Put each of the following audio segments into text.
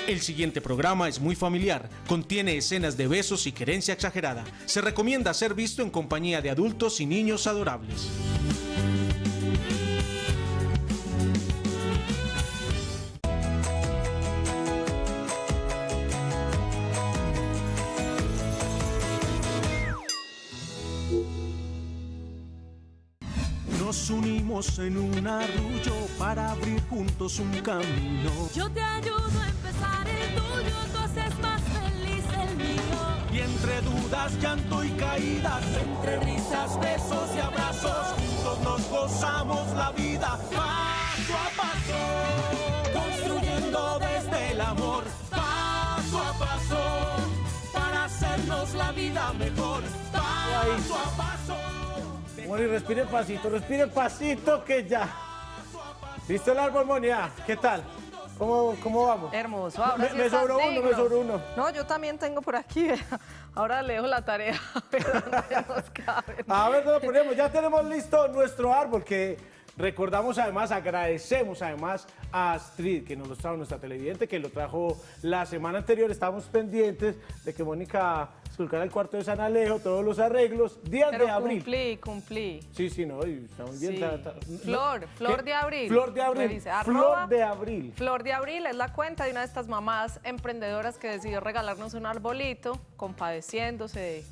El siguiente programa es muy familiar, contiene escenas de besos y querencia exagerada. Se recomienda ser visto en compañía de adultos y niños adorables. Nos unimos en un arrullo para abrir juntos un camino. Yo te ayudo a empezar el tuyo, tú haces más feliz el mío. Y entre dudas, llanto y caídas, entre risas, besos y abrazos, juntos nos gozamos la vida paso a paso, construyendo desde el amor paso a paso, para hacernos la vida mejor paso a paso. Moni, respire pasito que ya. ¿Listo el árbol, Moni? ¿Qué tal? ¿Cómo vamos? Hermoso. Ahora sí Me está sobró uno, digno. me sobró uno. No, yo también tengo por aquí. Ahora le dejo la tarea. Pero no nos cabe. A ver, ¿dónde lo ponemos? Ya tenemos listo nuestro árbol que recordamos además, agradecemos además a Astrid, que nos lo trajo, nuestra televidente, que lo trajo la semana anterior. Estábamos pendientes de que Mónica esculcara el cuarto de San Alejo, todos los arreglos, días Pero de abril. cumplí. Sí, no, y estamos bien. Sí. Flor de abril. Flor de abril. Revise, Flor de abril. Flor de abril es la cuenta de una de estas mamás emprendedoras que decidió regalarnos un arbolito, compadeciéndose de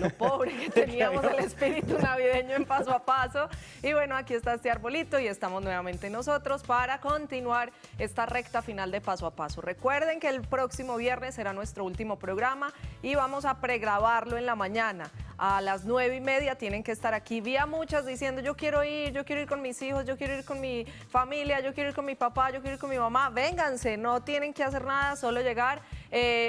lo pobre que teníamos el espíritu navideño en Paso a Paso. Y bueno, aquí está este arbolito y estamos nuevamente nosotros para continuar esta recta final de Paso a Paso. Recuerden que el próximo viernes será nuestro último programa y vamos a pregrabarlo en la mañana. A las 9:30 tienen que estar aquí. Vi a muchas diciendo, yo quiero ir con mis hijos, yo quiero ir con mi familia, yo quiero ir con mi papá, yo quiero ir con mi mamá. Vénganse, no tienen que hacer nada, solo llegar.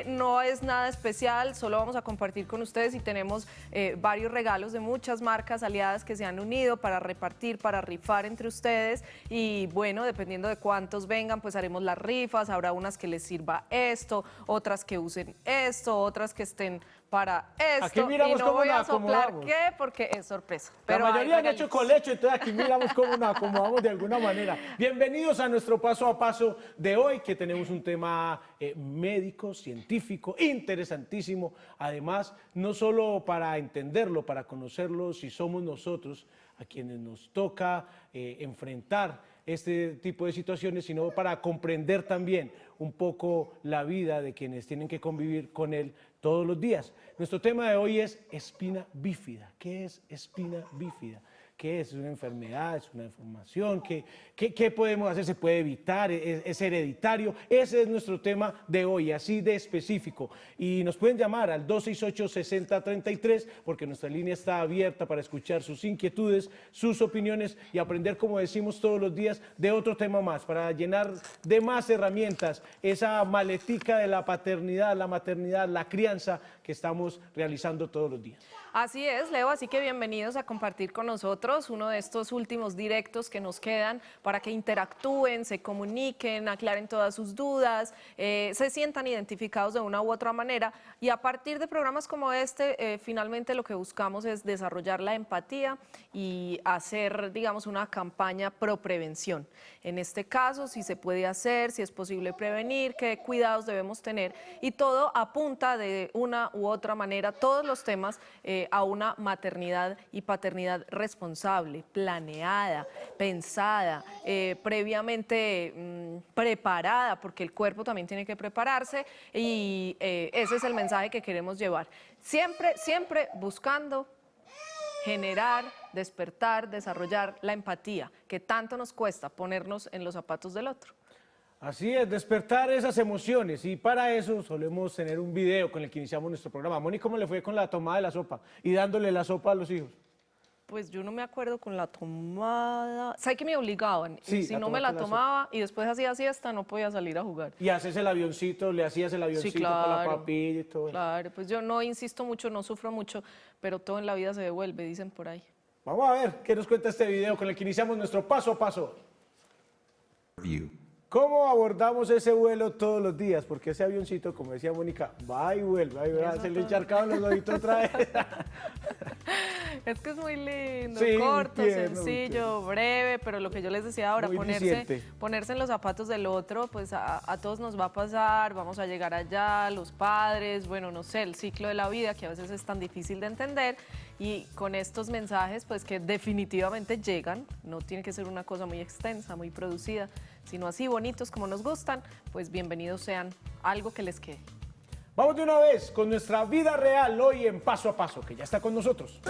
No es nada especial, solo vamos a compartir con ustedes y tenemos varios regalos de muchas marcas aliadas que se han unido para repartir, para rifar entre ustedes. Y bueno, dependiendo de cuántos vengan, pues haremos las rifas. Habrá unas que les sirva esto, otras que usen esto, otras que estén para esto. Aquí miramos y no cómo voy a nos soplar acomodamos. qué, porque es sorpresa. La Pero mayoría han hay hecho regalitos. colecho, entonces aquí miramos cómo nos acomodamos de alguna manera. Bienvenidos a nuestro paso a paso de hoy, que tenemos un tema médico, científico, interesantísimo. Además, no solo para entenderlo, para conocerlo, si somos nosotros a quienes nos toca enfrentar este tipo de situaciones, sino para comprender también un poco la vida de quienes tienen que convivir con él todos los días. Nuestro tema de hoy es espina bífida. ¿Qué es espina bífida? ¿Qué es? ¿Es una enfermedad? ¿Es una deformación? ¿Qué podemos hacer? ¿Se puede evitar? ¿Es hereditario? Ese es nuestro tema de hoy, así de específico. Y nos pueden llamar al 268-6033 porque nuestra línea está abierta para escuchar sus inquietudes, sus opiniones y aprender, como decimos todos los días, de otro tema más, para llenar de más herramientas esa maletica de la paternidad, la maternidad, la crianza que estamos realizando todos los días. Así es, Leo, así que bienvenidos a compartir con nosotros uno de estos últimos directos que nos quedan para que interactúen, se comuniquen, aclaren todas sus dudas, se sientan identificados de una u otra manera. Y a partir de programas como este, finalmente lo que buscamos es desarrollar la empatía y hacer, digamos, una campaña pro prevención. En este caso, si se puede hacer, si es posible prevenir, qué cuidados debemos tener, y todo apunta de una u otra manera, todos los temas, a una maternidad y paternidad responsable, planeada, pensada, previamente preparada, porque el cuerpo también tiene que prepararse, y ese es el mensaje que queremos llevar. Siempre buscando generar, despertar, desarrollar la empatía, que tanto nos cuesta ponernos en los zapatos del otro. Así es, despertar esas emociones, y para eso solemos tener un video con el que iniciamos nuestro programa. Moni, ¿cómo le fue con la tomada de la sopa y dándole la sopa a los hijos? Pues yo no me acuerdo con la tomada. Sé que me obligaban. Sí, y si no me la tomaba y después hacía siesta, no podía salir a jugar. Y haces el avioncito, le hacías el avioncito Sí, claro, para la papilla y todo eso. Claro, pues yo no insisto mucho, no sufro mucho, pero todo en la vida se devuelve, dicen por ahí. Vamos a ver qué nos cuenta este video con el que iniciamos nuestro paso a paso. ¿Cómo abordamos ese vuelo todos los días? Porque ese avioncito, como decía Mónica, va y vuelve, se le encharcaban los ojitos otra vez. Es que es muy lindo, Sí, corto, muy tierno, muy sencillo, tierno. breve, pero lo que yo les decía ahora, Muy diciente. ponerse en los zapatos del otro, pues a todos nos va a pasar, vamos a llegar allá, los padres, bueno, no sé, el ciclo de la vida que a veces es tan difícil de entender y con estos mensajes, pues que definitivamente llegan, no tiene que ser una cosa muy extensa, muy producida, sino así bonitos como nos gustan, pues bienvenidos sean, algo que les quede. Vamos de una vez con nuestra vida real hoy en Paso a Paso, que ya está con nosotros.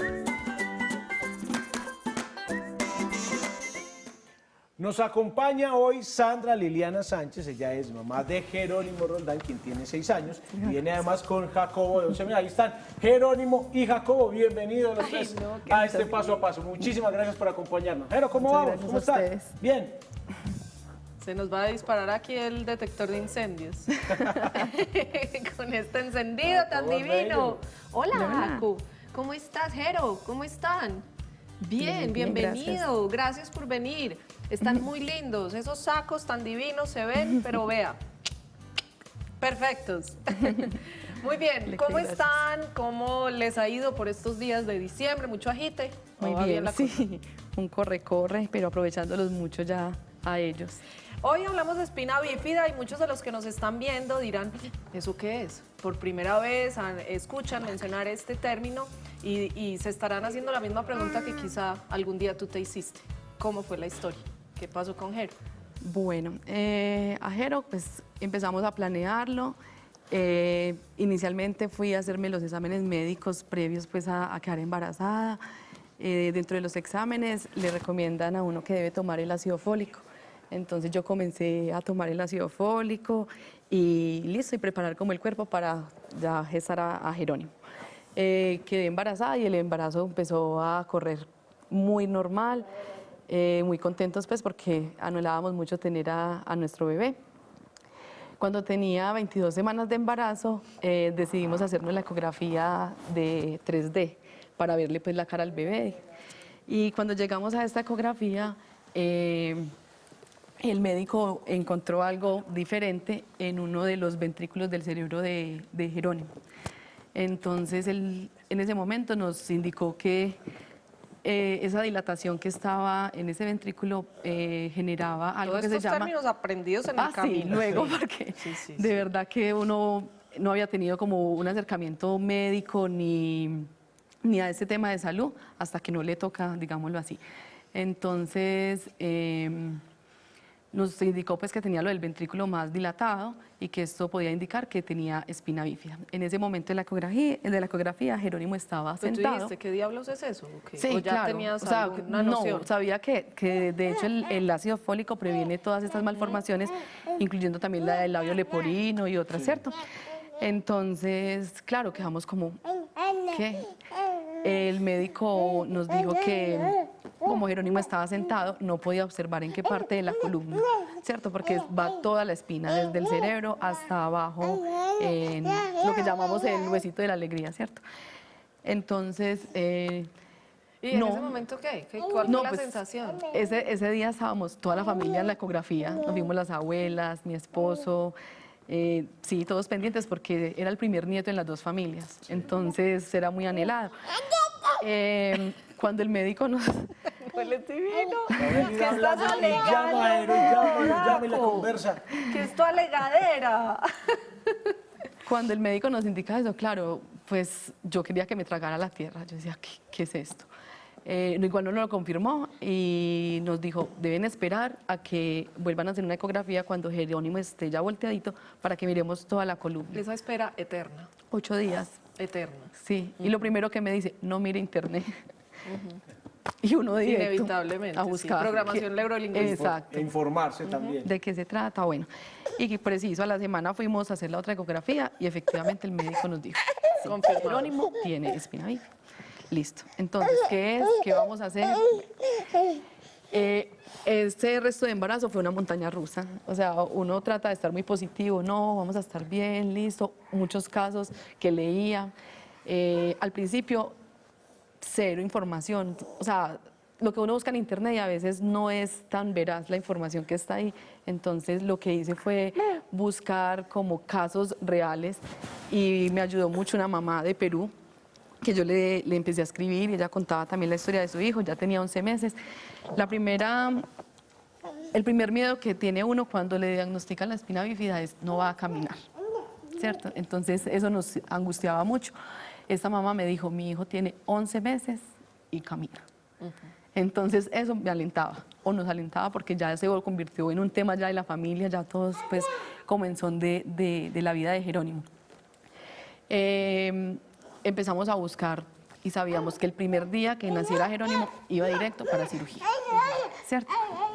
Nos acompaña hoy Sandra Liliana Sánchez, ella es mamá de Jerónimo Roldán, quien tiene 6 años, y viene además con Jacobo de 11 meses. Ahí están Jerónimo y Jacobo, bienvenidos los tres a este Paso a Paso. Muchísimas gracias por acompañarnos. Jero, ¿cómo vamos? ¿Cómo estás? Bien. Se nos va a disparar aquí el detector de incendios. Con este encendido tan todo divino. bello. Hola, Jaco. ¿Cómo estás, Jero? ¿Cómo están? Bien, Bien, bienvenido. Gracias por venir. Están muy lindos. Esos sacos tan divinos se ven, pero vea. Perfectos. Muy bien. ¿Cómo están? ¿Cómo les ha ido por estos días de diciembre? ¿Mucho agite? ¿O Muy va bien, la cosa? sí. Un corre-corre, pero aprovechándolos mucho ya a ellos. Hoy hablamos de espina bífida y muchos de los que nos están viendo dirán, ¿eso qué es? Por primera vez escuchan mencionar este término y se estarán haciendo la misma pregunta que quizá algún día tú te hiciste. ¿Cómo fue la historia? ¿Qué pasó con Jero? Bueno, a Jero, pues empezamos a planearlo. Inicialmente fui a hacerme los exámenes médicos previos pues, a quedar embarazada. Dentro de los exámenes le recomiendan a uno que debe tomar el ácido fólico. Entonces yo comencé a tomar el ácido fólico y listo, y preparar como el cuerpo para ya gestar a Jerónimo. Quedé embarazada y el embarazo empezó a correr muy normal, muy contentos pues porque anhelábamos mucho tener a nuestro bebé. Cuando tenía 22 semanas de embarazo, decidimos hacernos la ecografía de 3D para verle pues la cara al bebé. Y cuando llegamos a esta ecografía, el médico encontró algo diferente en uno de los ventrículos del cerebro de Jerónimo. Entonces, él en ese momento nos indicó que esa dilatación que estaba en ese ventrículo generaba algo Todos que se estos llama... términos aprendidos en el Sí, camino. luego, Sí. porque Sí. de verdad que uno no había tenido como un acercamiento médico ni a ese tema de salud hasta que no le toca, digámoslo así. Entonces, nos indicó pues, que tenía lo del ventrículo más dilatado y que esto podía indicar que tenía espina bífida. En ese momento de la ecografía Jerónimo estaba ¿Pero tú sentado. dijiste qué diablos es eso? ¿O qué? Sí, ¿O ya claro. tenías O sea, alguna noción? No, sabía que de hecho el ácido fólico previene todas estas malformaciones, incluyendo también la del labio leporino y otras, ¿cierto? Entonces, claro, quedamos como, ¿qué? El médico nos dijo que como Jerónimo estaba sentado, no podía observar en qué parte de la columna, ¿cierto? Porque va toda la espina, desde el cerebro hasta abajo, en lo que llamamos el huesito de la alegría, ¿cierto? Entonces, ¿Y en ese momento qué? ¿Cuál fue la pues, sensación? Ese día estábamos toda la familia en la ecografía, nos vimos las abuelas, mi esposo, sí, todos pendientes porque era el primer nieto en las dos familias, entonces era muy anhelado. Cuando el médico nos... Huele divino. Que estás llama, Jero, llama y la conversa. ¿Qué es tu alegadera? Cuando el médico nos indica eso, claro, pues yo quería que me tragara la tierra. Yo decía, ¿qué es esto? Igual no lo confirmó y nos dijo, deben esperar a que vuelvan a hacer una ecografía cuando Jerónimo esté ya volteadito para que miremos toda la columna. Esa espera eterna. 8 días, Eterna. sí. Y lo primero que me dice, no mire internet. Y uno directo Inevitablemente. a buscar. Sí. Programación neurolingüística. Exacto. E informarse también. ¿De qué se trata? Bueno, y preciso, a la semana fuimos a hacer la otra ecografía y efectivamente el médico nos dijo, sí, Confirmado. Jerónimo tiene espina bífida. Listo. Entonces, ¿qué es? ¿Qué vamos a hacer? Este resto de embarazo fue una montaña rusa. O sea, uno trata de estar muy positivo, no, vamos a estar bien, listo. Muchos casos que leía. Al principio, cero información. O sea, lo que uno busca en internet y a veces no es tan veraz la información que está ahí. Entonces lo que hice fue buscar como casos reales y me ayudó mucho una mamá de Perú que yo le empecé a escribir y ella contaba también la historia de su hijo, ya tenía 11 meses. El primer miedo que tiene uno cuando le diagnostican la espina bífida es no va a caminar, ¿cierto? Entonces eso nos angustiaba mucho. Esta mamá me dijo, mi hijo tiene 11 meses y camina. Entonces eso me alentaba, o nos alentaba, porque ya se convirtió en un tema ya de la familia, ya todos pues como en son de la vida de Jerónimo. Empezamos a buscar y sabíamos que el primer día que naciera Jerónimo iba directo para cirugía, ¿cierto?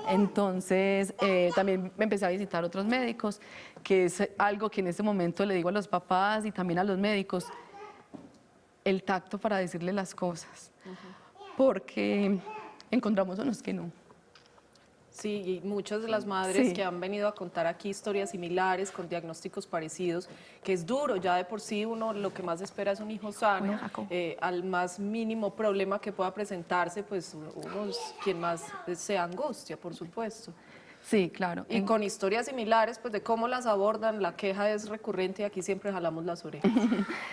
Entonces también me empecé a visitar otros médicos, que es algo que en este momento le digo a los papás y también a los médicos, el tacto para decirle las cosas, porque encontramos unos que no. Sí, y muchas de las madres que han venido a contar aquí historias similares, con diagnósticos parecidos, que es duro, ya de por sí uno lo que más espera es un hijo sano, al más mínimo problema que pueda presentarse, pues uno es quien más se angustia, por supuesto. Sí, claro. Y con historias similares, pues de cómo las abordan, la queja es recurrente y aquí siempre jalamos las orejas.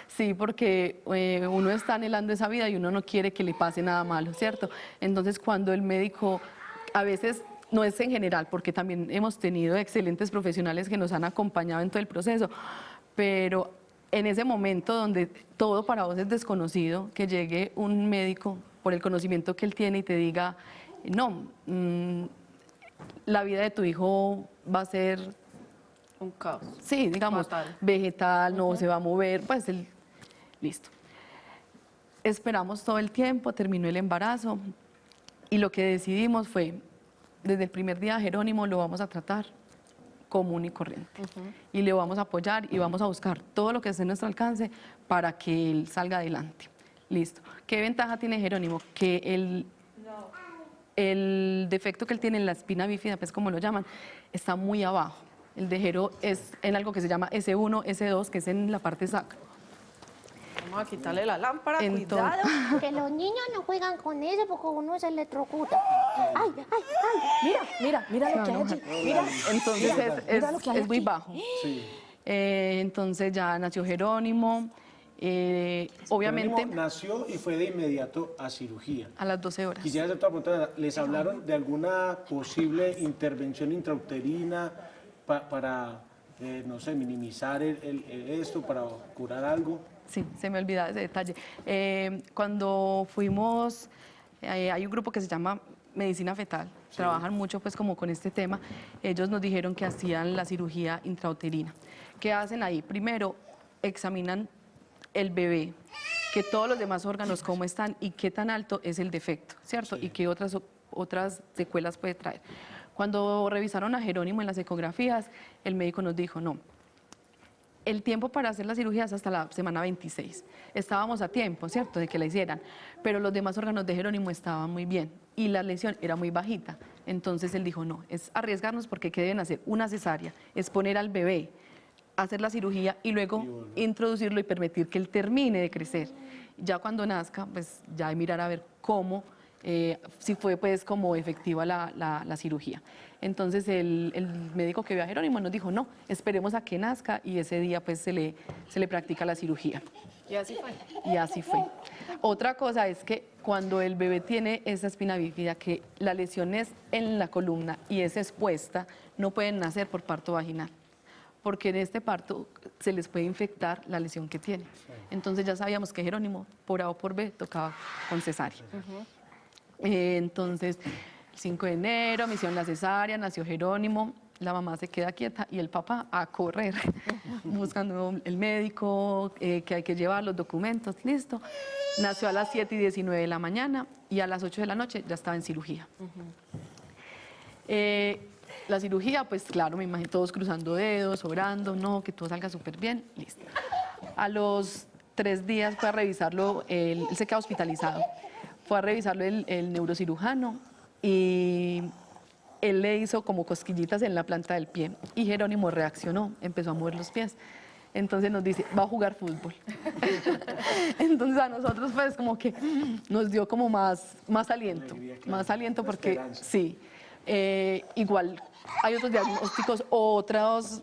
Sí, porque uno está anhelando esa vida y uno no quiere que le pase nada malo, ¿cierto? Entonces cuando el médico, a veces no es en general, porque también hemos tenido excelentes profesionales que nos han acompañado en todo el proceso, pero en ese momento donde todo para vos es desconocido, que llegue un médico por el conocimiento que él tiene y te diga, no, la vida de tu hijo va a ser un caos. Sí, digamos, Fatal. vegetal, no se va a mover, pues listo. Esperamos todo el tiempo, terminó el embarazo y lo que decidimos fue, desde el primer día Jerónimo lo vamos a tratar común y corriente y le vamos a apoyar y vamos a buscar todo lo que esté en nuestro alcance para que él salga adelante. Listo. ¿Qué ventaja tiene Jerónimo? Que el defecto que él tiene en la espina bífida, pues como lo llaman, está muy abajo. El de Jero es en algo que se llama S1, S2, que es en la parte sacra. Vamos a quitarle la lámpara, Entonces- cuidado. Que los niños no juegan con eso porque uno se electrocuta. Ay, ay, ay. Mira lo que hay allí. Mira. Entonces mira lo que hay es muy aquí. bajo. Sí. Entonces ya nació Jerónimo. Obviamente Jerónimo nació y fue de inmediato a cirugía. a las 12 horas. Quisiera hacer otra pregunta. ¿Les hablaron de alguna posible intervención intrauterina para, no sé, minimizar esto, para curar algo? Sí, se me olvidaba ese detalle. Cuando fuimos, hay un grupo que se llama Medicina Fetal, trabajan mucho pues como con este tema. Ellos nos dijeron que hacían la cirugía intrauterina. ¿Qué hacen ahí? Primero, examinan el bebé, que todos los demás órganos cómo están y qué tan alto es el defecto, ¿cierto? Y qué otras secuelas puede traer. Cuando revisaron a Jerónimo en las ecografías, el médico nos dijo, no, el tiempo para hacer la cirugía es hasta la semana 26. Estábamos a tiempo, ¿cierto?, de que la hicieran, pero los demás órganos de Jerónimo estaban muy bien y la lesión era muy bajita. Entonces él dijo, no, es arriesgarnos porque ¿qué deben hacer? Una cesárea, es poner al bebé, hacer la cirugía y luego introducirlo y permitir que él termine de crecer. Ya cuando nazca, pues ya mirar a ver cómo, si fue pues como efectiva la cirugía. Entonces el médico que vio a Jerónimo nos dijo, no, esperemos a que nazca y ese día pues se le practica la cirugía. Y así fue. Y así fue. Otra cosa es que cuando el bebé tiene esa espina bífida, que la lesión es en la columna y es expuesta, no pueden nacer por parto vaginal, porque en este parto se les puede infectar la lesión que tiene. Entonces ya sabíamos que Jerónimo, por A o por B, tocaba con cesárea. Entonces, el 5 de enero me hicieron la cesárea, nació Jerónimo, la mamá se queda quieta y el papá a correr, buscando el médico, que hay que llevar los documentos, listo. Nació a las 7:19 de la mañana y a las 8 de la noche ya estaba en cirugía. La cirugía, pues claro, me imagino todos cruzando dedos, orando, no, que todo salga súper bien, listo. A los 3 días fue a revisarlo, él se queda hospitalizado, fue a revisarlo el neurocirujano y él le hizo como cosquillitas en la planta del pie y Jerónimo reaccionó, empezó a mover los pies. Entonces nos dice, va a jugar fútbol. Entonces a nosotros pues como que nos dio como más aliento, Alegría, claro. más aliento porque Esperanza. sí, igual hay otros diagnósticos, otros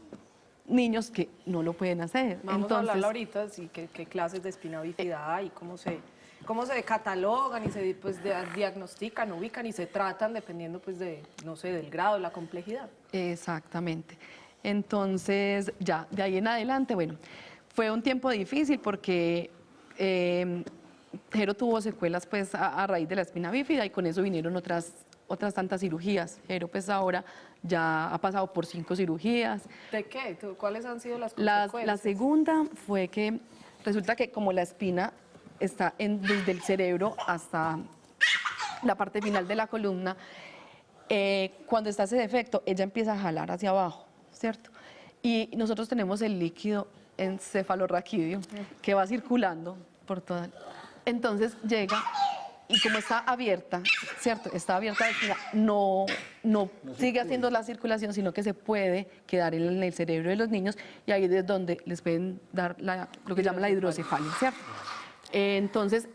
niños que no lo pueden hacer. Vamos a hablar ahorita, sí, qué clases de espina bífida hay, cómo se catalogan y se pues, diagnostican, ubican y se tratan dependiendo pues de, no sé, del grado, la complejidad. Exactamente. Entonces, ya, de ahí en adelante, bueno, fue un tiempo difícil porque Jero tuvo secuelas pues a raíz de la espina bífida y con eso vinieron otras tantas cirugías. Jero pues ahora ya ha pasado por 5 cirugías. ¿De qué? ¿Cuáles han sido las La consecuencias? segunda fue que resulta que como la espina está desde el cerebro hasta la parte final de la columna, cuando está ese defecto, ella empieza a jalar hacia abajo, ¿cierto? Y nosotros tenemos el líquido encefalorraquídeo que va circulando por toda. Entonces llega y como está abierta, ¿cierto? Está abierta la espina, no sigue haciendo la circulación, sino que se puede quedar en el cerebro de los niños y ahí es donde les pueden dar lo que llaman la hidrocefalia, ¿cierto? Entonces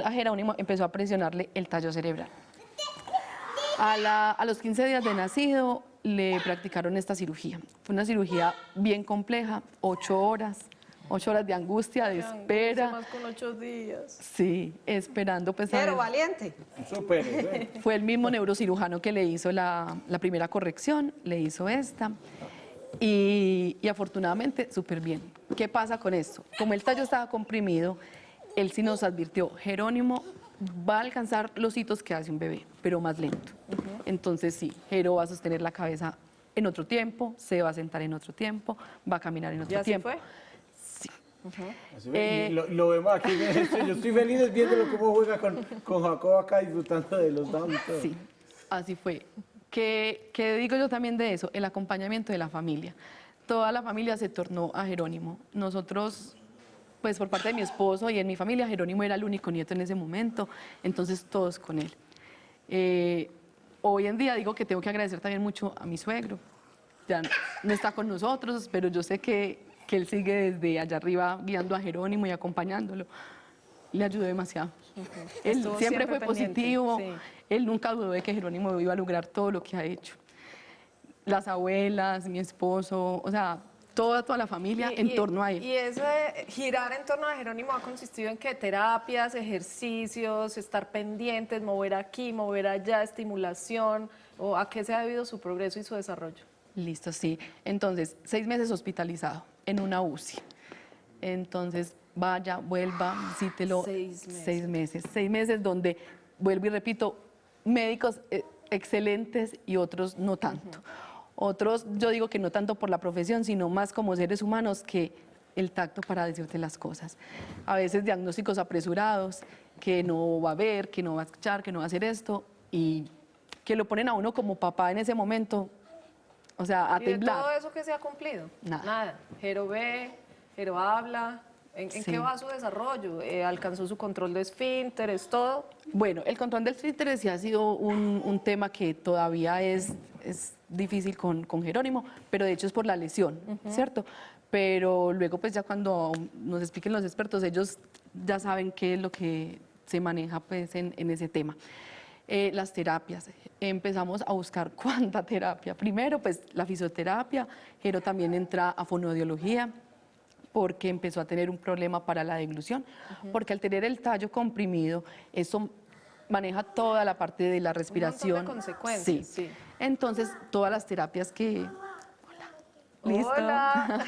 a Jerónimo empezó a presionarle el tallo cerebral. A los 15 días de nacido le practicaron esta cirugía. Fue una cirugía bien compleja, 8 horas de angustia, de espera. Más con 8 días. Sí, esperando pues a Pero ver. valiente. Súper. Fue el mismo neurocirujano que le hizo la primera corrección, le hizo esta. Y afortunadamente súper bien. ¿Qué pasa con esto? Como el tallo estaba comprimido, él sí nos advirtió, Jerónimo va a alcanzar los hitos que hace un bebé, pero más lento. Entonces sí, Jero va a sostener la cabeza en otro tiempo, se va a sentar en otro tiempo, va a caminar en otro ¿Ya así tiempo. fue? Sí. Así ve, y lo vemos aquí. Yo estoy feliz viendo cómo juega con Jacob acá disfrutando de los down y todo. Sí, así fue. ¿Qué digo yo también de eso? El acompañamiento de la familia. Toda la familia se tornó a Jerónimo. Nosotros, pues por parte de mi esposo y en mi familia, Jerónimo era el único nieto en ese momento, entonces todos con él. Hoy en día digo que tengo que agradecer también mucho a mi suegro. Ya no está con nosotros, pero yo sé que él sigue desde allá arriba guiando a Jerónimo y acompañándolo. Le ayudó demasiado. Él Estuvo siempre fue pendiente, positivo, sí. él nunca dudó de que Jerónimo iba a lograr todo lo que ha hecho. Las abuelas, mi esposo, o sea, toda la familia en torno a él. Y ese girar en torno a Jerónimo ha consistido en que terapias, ejercicios, estar pendientes, mover aquí, mover allá, estimulación, o ¿a qué se ha debido su progreso y su desarrollo? Listo, sí. Entonces, 6 meses hospitalizado en una UCI. Entonces, vaya, vuelva, visítelo. 6 meses. 6 meses. 6 meses donde, vuelvo y repito, médicos excelentes y otros no tanto. Otros, yo digo que no tanto por la profesión, sino más como seres humanos que el tacto para decirte las cosas. A veces diagnósticos apresurados, que no va a ver, que no va a escuchar, que no va a hacer esto, y que lo ponen a uno como papá en ese momento, o sea, a ¿Y de temblar. todo eso que se ha cumplido? Nada. Jero ve, Jero habla. ¿En Sí. qué va su desarrollo? ¿Alcanzó su control de esfínteres, todo? Bueno, el control del esfínteres sí ha sido un tema que todavía es difícil con Jerónimo, pero de hecho es por la lesión, ¿cierto? Pero luego pues ya cuando nos expliquen los expertos, ellos ya saben qué es lo que se maneja pues en ese tema. Las terapias, empezamos a buscar cuánta terapia. Primero pues la fisioterapia, Jero también entra a fonoaudiología, porque empezó a tener un problema para la deglución, porque al tener el tallo comprimido, eso maneja toda la parte de la respiración. Un montón de consecuencias, sí. Entonces, todas las terapias que... Hola. ¿Listo? Hola.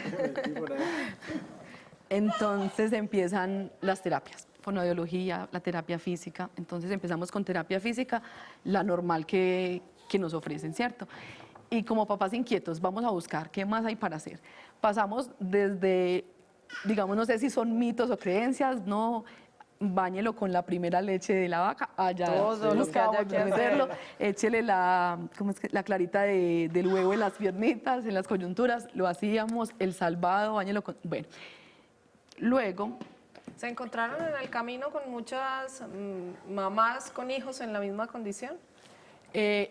Entonces empiezan las terapias, fonoaudiología, la terapia física. Entonces empezamos con terapia física, la normal que nos ofrecen, ¿cierto? Y como papás inquietos, vamos a buscar qué más hay para hacer. Pasamos desde, digamos, no sé si son mitos o creencias, no, báñelo con la primera leche de la vaca, allá Todo lo que haya buscábamos que meterlo, hacer. échele la clarita del huevo en las piernitas, en las coyunturas, lo hacíamos, el salvado, báñelo con... Bueno, luego... ¿Se encontraron en el camino con muchas mamás con hijos en la misma condición?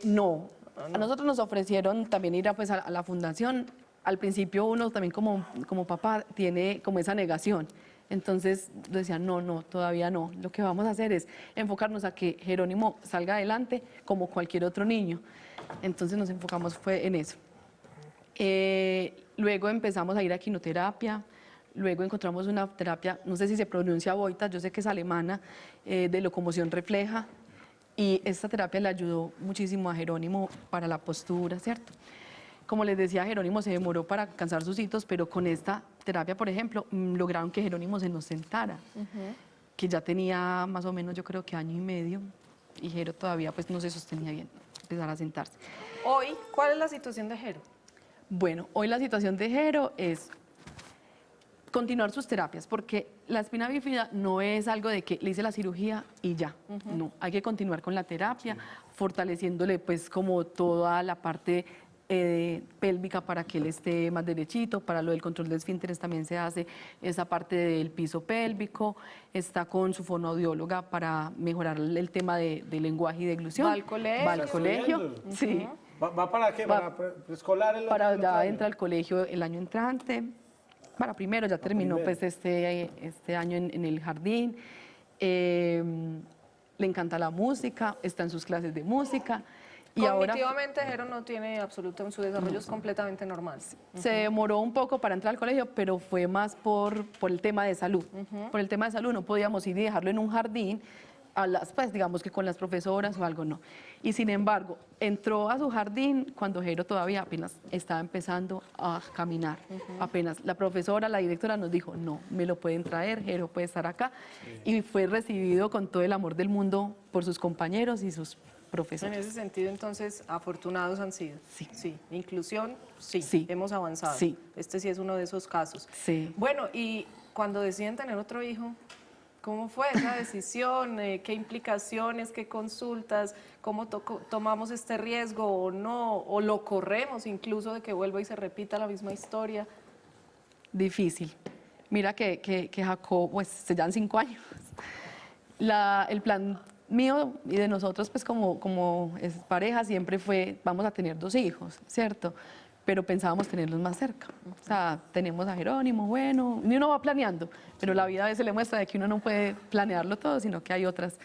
No. A nosotros nos ofrecieron también ir pues, a la fundación. Al principio uno también como papá tiene como esa negación. Entonces decían, no, todavía no. Lo que vamos a hacer es enfocarnos a que Jerónimo salga adelante como cualquier otro niño. Entonces nos enfocamos fue en eso. Luego empezamos a ir a quinoterapia. Luego encontramos una terapia, no sé si se pronuncia Voita, yo sé que es alemana, de locomoción refleja. Y esta terapia le ayudó muchísimo a Jerónimo para la postura, ¿cierto? Como les decía, Jerónimo se demoró para alcanzar sus hitos, pero con esta terapia, por ejemplo, lograron que Jerónimo se nos sentara, que ya tenía más o menos, yo creo que 1 año y medio, y Jero todavía pues no se sostenía bien, empezar a sentarse. Hoy, ¿cuál es la situación de Jero? Bueno, hoy la situación de Jero es continuar sus terapias, porque la espina bífida no es algo de que le hice la cirugía y ya, no, hay que continuar con la terapia, fortaleciéndole pues como toda la parte pélvica para que él esté más derechito, para lo del control de esfínteres también se hace esa parte del piso pélvico, está con su fonoaudióloga para mejorar el tema de lenguaje y deglución. ¿Va al colegio? Va al colegio, sí. ¿Va para qué? Va- ¿Para preescolar? Para el otro ya año? entra al colegio el año entrante, para primero, ya terminó primero. pues este año en el jardín. Le encanta la música, está en sus clases de música. Y ahora Cognitivamente Jero no tiene absoluto, su desarrollo es completamente normal. se demoró un poco para entrar al colegio, pero fue más por el tema de salud. Por el tema de salud no podíamos ir y dejarlo en un jardín, pues digamos que con las profesoras o algo, no. Y sin embargo, entró a su jardín cuando Jero todavía apenas estaba empezando a caminar. Apenas la profesora, la directora nos dijo, no, me lo pueden traer, Jero puede estar acá. Y fue recibido con todo el amor del mundo por sus compañeros y sus En profesores. ese sentido, entonces, afortunados han sido. Sí. Sí. Inclusión, sí. Sí. Hemos avanzado. Sí. Este sí es uno de esos casos. Sí. Bueno, y cuando deciden tener otro hijo, ¿cómo fue esa decisión? ¿Qué implicaciones, qué consultas? ¿Cómo tomamos este riesgo o no? ¿O lo corremos incluso de que vuelva y se repita la misma historia? Difícil. Mira que Jacob, pues se llevan 5 años. El plan mío y de nosotros, pues como es pareja, siempre fue, vamos a tener 2 hijos, ¿cierto? Pero pensábamos tenerlos más cerca. O sea, tenemos a Jerónimo, bueno, y uno va planeando, pero la vida a veces le muestra de que uno no puede planearlo todo, sino que hay otras.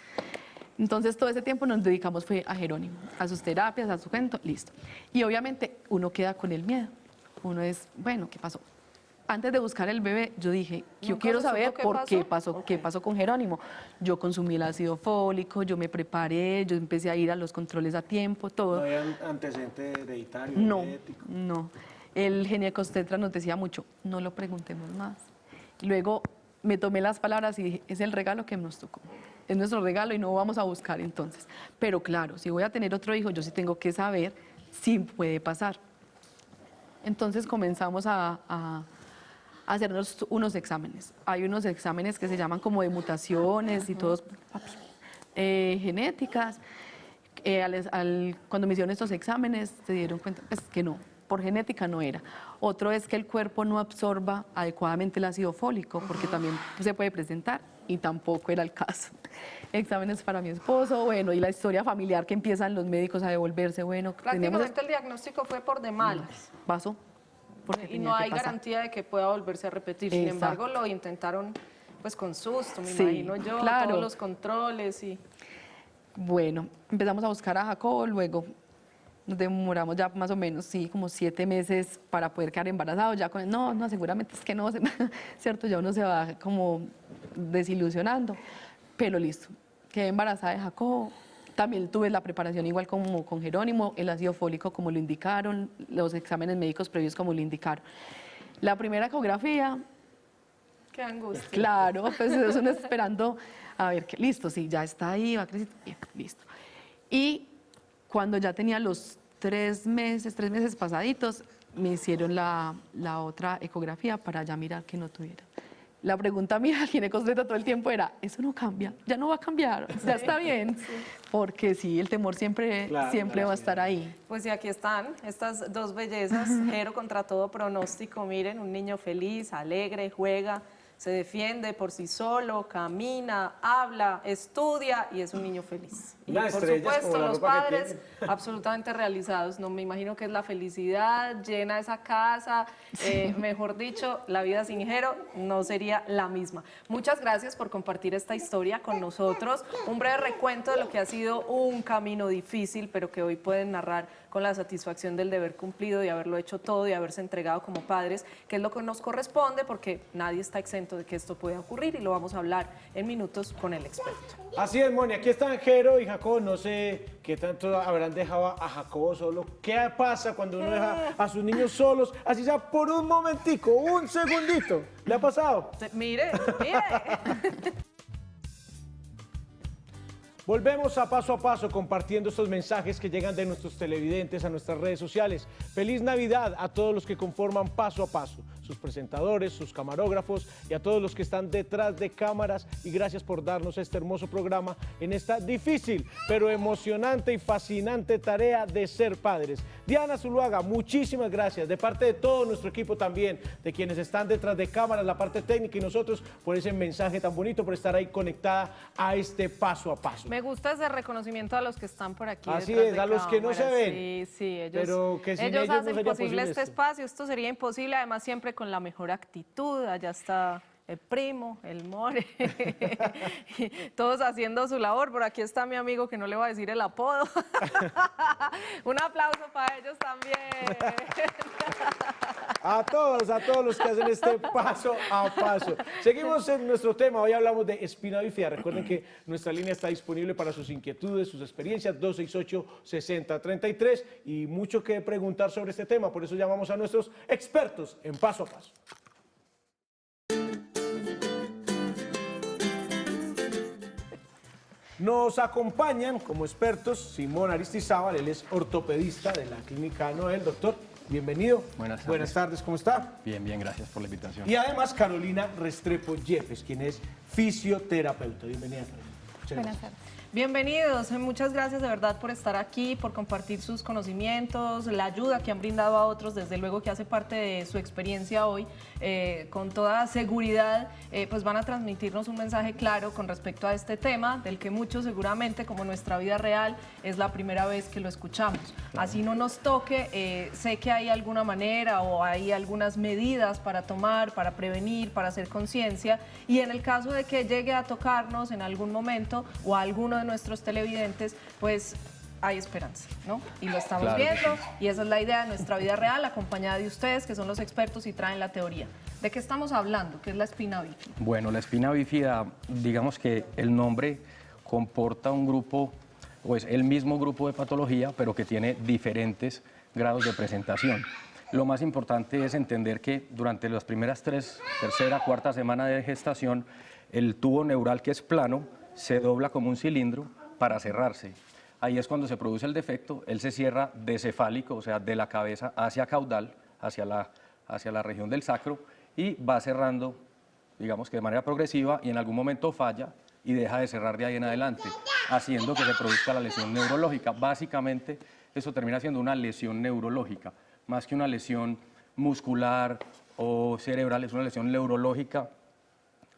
Entonces, todo ese tiempo nos dedicamos fue a Jerónimo, a sus terapias, a su cuento, listo. Y obviamente uno queda con el miedo. Uno es, bueno, ¿qué pasó? Antes de buscar el bebé, yo dije, yo ¿Nunca quiero se supo saber qué por pasó? qué pasó, qué pasó con Jerónimo. Yo consumí el ácido fólico, yo me preparé, yo empecé a ir a los controles a tiempo, todo. ¿No había antecedente hereditario, No, genético? no. El ginecostetra nos decía mucho, no lo preguntemos más. Luego me tomé las palabras y dije, es el regalo que nos tocó. Es nuestro regalo y no vamos a buscar entonces. Pero claro, si voy a tener otro hijo, yo sí tengo que saber si puede pasar. Entonces comenzamos a hacernos unos exámenes. Hay unos exámenes que se llaman como de mutaciones y todos genéticas. Cuando me hicieron estos exámenes se dieron cuenta pues, que no, por genética no era. Otro es que el cuerpo no absorba adecuadamente el ácido fólico, porque también se puede presentar y tampoco era el caso. Exámenes para mi esposo, bueno, y la historia familiar que empiezan los médicos a devolverse, bueno, Prácticamente el diagnóstico fue por de malas. pasó. Porque Y tenía no que hay pasar. garantía de que pueda volverse a repetir. Sin Exacto. embargo, lo intentaron pues con susto, me Sí, imagino yo, claro. todos los controles y... Bueno, empezamos a buscar a Jacob, luego nos demoramos ya más o menos, sí, como 7 meses para poder quedar embarazados, ya con, no, seguramente es que no, ¿cierto? Ya uno se va como desilusionando, pero listo, quedé embarazada de Jacob, también tuve la preparación igual como con Jerónimo, el ácido fólico como lo indicaron, los exámenes médicos previos como lo indicaron. La primera ecografía, Qué angustia. claro, pues eso uno esperando a ver que listo, sí, ya está ahí, va creciendo, bien, listo. Y cuando ya tenía los 3 meses pasaditos, me hicieron la otra ecografía para ya mirar que no tuviera. La pregunta mía al ginecostetra todo el tiempo era, eso no cambia, ya no va a cambiar, ya está bien, porque sí, el temor siempre, Claro, siempre va a sí. estar ahí. Pues y aquí están estas 2 bellezas, Jero contra todo pronóstico, miren, un niño feliz, alegre, juega, se defiende por sí solo, camina, habla, estudia y es un niño feliz. Y Una por estrella, es supuesto como la los ropa que padres absolutamente realizados, no me imagino que es la felicidad, llena esa casa, mejor dicho, la vida sin Jero no sería la misma. Muchas gracias por compartir esta historia con nosotros, un breve recuento de lo que ha sido un camino difícil, pero que hoy pueden narrar con la satisfacción del deber cumplido, de haberlo hecho todo, de haberse entregado como padres, que es lo que nos corresponde, porque nadie está exento de que esto pueda ocurrir y lo vamos a hablar en minutos con el experto. Así es, Moni, aquí están Jero y Jacobo, no sé qué tanto habrán dejado a Jacobo solo. ¿Qué pasa cuando uno deja a sus niños solos, así sea por un momentico, un segundito? ¿Le ha pasado? Mire, mire. Volvemos a Paso compartiendo estos mensajes que llegan de nuestros televidentes a nuestras redes sociales. Feliz Navidad a todos los que conforman Paso a Paso, sus presentadores, sus camarógrafos y a todos los que están detrás de cámaras, y gracias por darnos este hermoso programa en esta difícil pero emocionante y fascinante tarea de ser padres. Diana Zuluaga, muchísimas gracias de parte de todo nuestro equipo también, de quienes están detrás de cámaras, la parte técnica y nosotros por ese mensaje tan bonito, por estar ahí conectada a este Paso a Paso. Me gusta ese reconocimiento a los que están por aquí. Así detrás es, de a los que no se cámaras. ven. Sí, sí, ellos, Pero que sin ellos no hacen sería posible posible este esto. espacio. Esto sería imposible, además siempre con la mejor actitud. Allá está el primo, el more, y todos haciendo su labor. Por aquí está mi amigo que no le voy a decir el apodo. Un aplauso para ellos también. A todos los que hacen este Paso a Paso. Seguimos en nuestro tema, hoy hablamos de espina bífida. Recuerden que nuestra línea está disponible para sus inquietudes, sus experiencias, 268-6033, y mucho que preguntar sobre este tema, por eso llamamos a nuestros expertos en Paso a Paso. Nos acompañan como expertos Simón Aristizábal, él es ortopedista de la Clínica Noel. Doctor, bienvenido. Buenas tardes. Buenas tardes, ¿cómo está? Bien, bien, gracias por la invitación. Y además Carolina Restrepo Yepes, quien es fisioterapeuta. Bienvenida, Carolina. Muchas gracias. Bienvenidos, muchas gracias de verdad por estar aquí, por compartir sus conocimientos, la ayuda que han brindado a otros, desde luego que hace parte de su experiencia hoy. Con toda seguridad, pues van a transmitirnos un mensaje claro con respecto a este tema, del que muchos seguramente, como nuestra vida real, es la primera vez que lo escuchamos. Así no nos toque, sé que hay alguna manera o hay algunas medidas para tomar, para prevenir, para hacer conciencia, y en el caso de que llegue a tocarnos en algún momento o a alguno de nuestros televidentes, pues hay esperanza, ¿no? Y lo estamos Claro que viendo, sí. y esa es la idea de nuestra vida real, acompañada de ustedes, que son los expertos y traen la teoría. ¿De qué estamos hablando? ¿Qué es la espina bífida? Bueno, la espina bífida, digamos que el nombre comporta un grupo, o es el mismo grupo de patología, pero que tiene diferentes grados de presentación. Lo más importante es entender que durante las primeras tercera, cuarta semana de gestación, el tubo neural, que es plano, se dobla como un cilindro para cerrarse. Ahí es cuando se produce el defecto, él se cierra de cefálico, o sea, de la cabeza hacia caudal, hacia la región del sacro, y va cerrando, digamos que de manera progresiva, y en algún momento falla y deja de cerrar de ahí en adelante, haciendo que se produzca la lesión neurológica. Básicamente, eso termina siendo una lesión neurológica, más que una lesión muscular o cerebral, es una lesión neurológica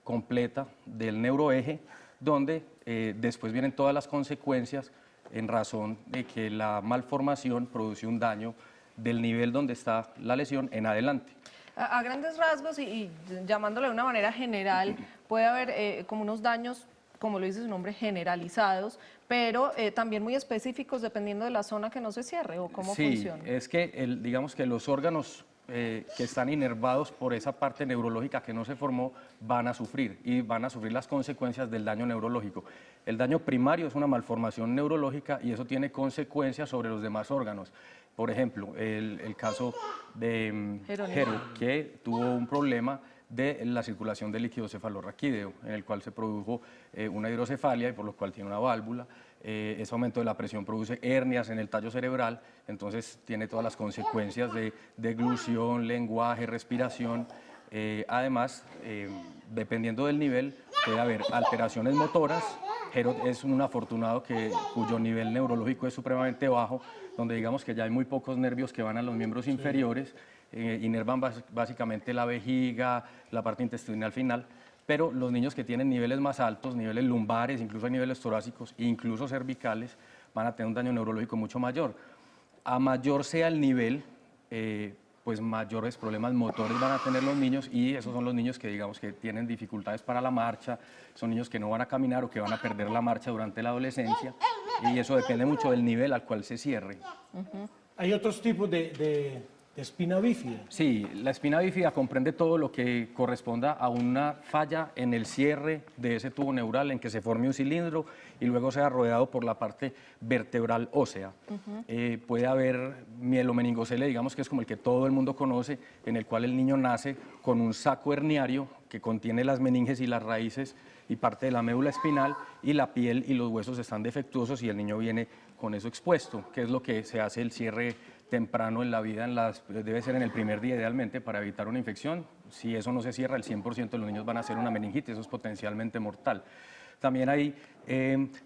completa del neuroeje, donde después vienen todas las consecuencias en razón de que la malformación produce un daño del nivel donde está la lesión en adelante. A grandes rasgos y llamándolo de una manera general, puede haber como unos daños, como lo dice su nombre, generalizados, pero también muy específicos dependiendo de la zona que no se cierre o cómo funciona. Sí, es que digamos que los órganos que están inervados por esa parte neurológica que no se formó van a sufrir, y van a sufrir las consecuencias del daño neurológico. El daño primario es una malformación neurológica y eso tiene consecuencias sobre los demás órganos. Por ejemplo, el caso de Jero, que tuvo un problema de la circulación del líquido cefalorraquídeo, en el cual se produjo una hidrocefalia y por lo cual tiene una válvula. Ese aumento de la presión produce hernias en el tallo cerebral, entonces tiene todas las consecuencias de deglución, lenguaje, respiración. Además, dependiendo del nivel, puede haber alteraciones motoras. Jero es un afortunado cuyo nivel neurológico es supremamente bajo, donde digamos que ya hay muy pocos nervios que van a los miembros inferiores, inervan básicamente la vejiga, la parte intestinal final, pero los niños que tienen niveles más altos, niveles lumbares, incluso hay niveles torácicos, incluso cervicales, van a tener un daño neurológico mucho mayor. A mayor sea el nivel, pues mayores problemas motores van a tener los niños, y esos son los niños que digamos que tienen dificultades para la marcha, son niños que no van a caminar o que van a perder la marcha durante la adolescencia, y eso depende mucho del nivel al cual se cierre. Hay otros tipos de espina bífida. Sí, la espina bífida comprende todo lo que corresponda a una falla en el cierre de ese tubo neural en que se forme un cilindro y luego sea rodeado por la parte vertebral ósea. Puede haber mielomeningocele, digamos que es como el que todo el mundo conoce, en el cual el niño nace con un saco herniario que contiene las meninges y las raíces y parte de la médula espinal, y la piel y los huesos están defectuosos y el niño viene con eso expuesto, que es lo que se hace el cierre temprano en la vida, debe ser en el primer día idealmente para evitar una infección. Si eso no se cierra, el 100% de los niños van a hacer una meningitis, eso es potencialmente mortal. También hay